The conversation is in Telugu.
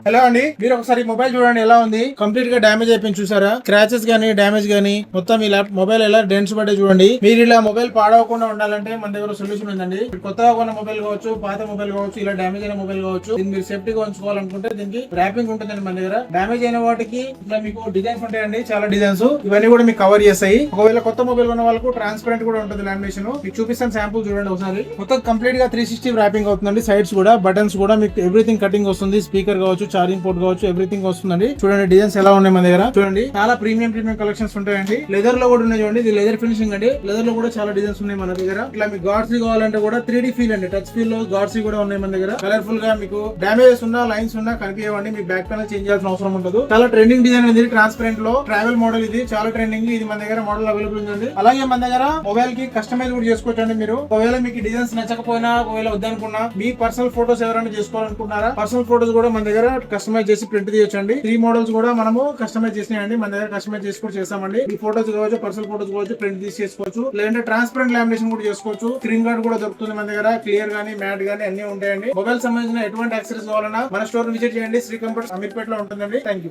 హలో అండి, మీరు ఒకసారి మొబైల్ చూడండి ఎలా ఉంది. కంప్లీట్ గా డ్యామేజ్ అయిపోయింది చూసారా. స్క్రాచెస్ గానీ డ్యామేజ్ గానీ మొత్తం ఇలా మొబైల్ ఎలా డెంట్స్ పడ్డే చూడండి. మీరు ఇలా మొబైల్ పాడవకుండా ఉండాలంటే మన దగ్గర సొల్యూషన్ ఉందండి. కొత్తగా కొన్న మొబైల్ కావచ్చు, పాత మొబైల్ కావచ్చు, ఇలా డ్యామేజ్ అయిన మొబైల్ కావచ్చు, దీన్ని మీరు సేఫ్టీగా ఉంచుకోవాలనుకుంటే దీనికి ర్యాపింగ్ ఉంటుందండి మన దగ్గర. డ్యామేజ్ అయిన వాటికి ఇట్లా మీకు డిజైన్స్ ఉంటాయండి, చాలా డిజైన్స్. ఇవన్నీ కూడా మీకు కవర్ చేస్తాయి. ఒకవేళ కొత్త మొబైల్ ఉన్న వాళ్ళకు ట్రాన్స్పరెంట్ కూడా ఉంటుంది లామినేషన్. మీకు చూపిస్తాను శాంపుల్ చూడండి ఒకసారి. మొత్తం కంప్లీట్ గా 360 ర్యాపింగ్ అవుతుందండి. సైడ్స్ కూడా బటన్స్ కూడా మీకు ఎవ్రీథింగ్ కటింగ్ వస్తుంది. స్పీకర్ కావచ్చు, ఛార్జింగ్ పోర్ట్ కావచ్చు, ఎవ్రీథింగ్ వస్తుందండి. చూడండి డిజైన్స్ ఎలా ఉన్నాయి మన దగ్గర. చూడండి చాలా ప్రీమియం కలెక్షన్స్ ఉంటాయండి. లెదర్ లో కూడా ఉన్నాయి చూడండి. ఇది లెదర్ ఫినిషింగ్ అండి. లెదర్ లో కూడా చాలా డిజైన్స్ ఉన్నాయి మన దగ్గర. ఇట్లా మీకు గాడ్స్ కావాలంటే కూడా 3D ఫీల్ అండి. టచ్ ఫీల్ లో గాడ్స్ కూడా ఉన్నాయి మన దగ్గర. కలర్ఫుల్ గా మీకు డ్యామేజెస్ ఉన్నా లైన్స్ ఉన్నా కనిపించవండి. మీ బ్యాక్ ప్యానల్ చేంజ్ చేయాల్సిన అవసరం ఉండదు. చాలా ట్రెండింగ్ డిజైన్ ఉంది. ట్రాన్స్పరెంట్ లో ట్రావెల్ మోడల్ ఇది చాలా ట్రెండింగ్. ఇది మన దగ్గర మోడల్ అవైలబుల్ ఉంది. అలాగే మన దగ్గర మొబైల్ కి కస్టమైజ్ కూడా చేసుకోవచ్చు అండి. మీరు ఒకవేళ మీకు డిజైన్స్ నచ్చకపోయినా, ఒకవేళ వద్దనుకున్నా, మీ పర్సనల్ ఫోటోస్ ఎవరైనా చేసుకోవాలనుకుంటున్నారా, పర్సనల్ ఫోటోస్ కూడా మన దగ్గర కస్టమైజ్ చేసి ప్రింట్ తీయొచ్చండి. 3 మోడల్స్ కూడా మనము కస్టమైజ్ చేసినాయండి. మన దగ్గర కస్టమైజ్ చేసి కూడా చేస్తామండి. ఈ ఫోటోస్ కావచ్చు, పర్సనల్ ఫోటోస్ కావచ్చు, ప్రింట్ తీసి చేసుకోవచ్చు. లేదంటే ట్రాన్స్పరెంట్ లామినేషన్ కూడా చేసుకోవచ్చు. స్క్రీన్ గార్డ్ కూడా దొరుకుతుంది మన దగ్గర. క్లియర్ గానీ, మ్యాట్ గానీ అన్ని ఉంటాయండి. మొబైల్ సంబంధించిన ఎటువంటి యాక్సెసరీస్ కావాలన్నా మన స్టోర్ విజిట్ చేయండి. శ్రీ కంప్యూటర్స్ అమీర్పేట లో ఉంటుందండి. Thank you.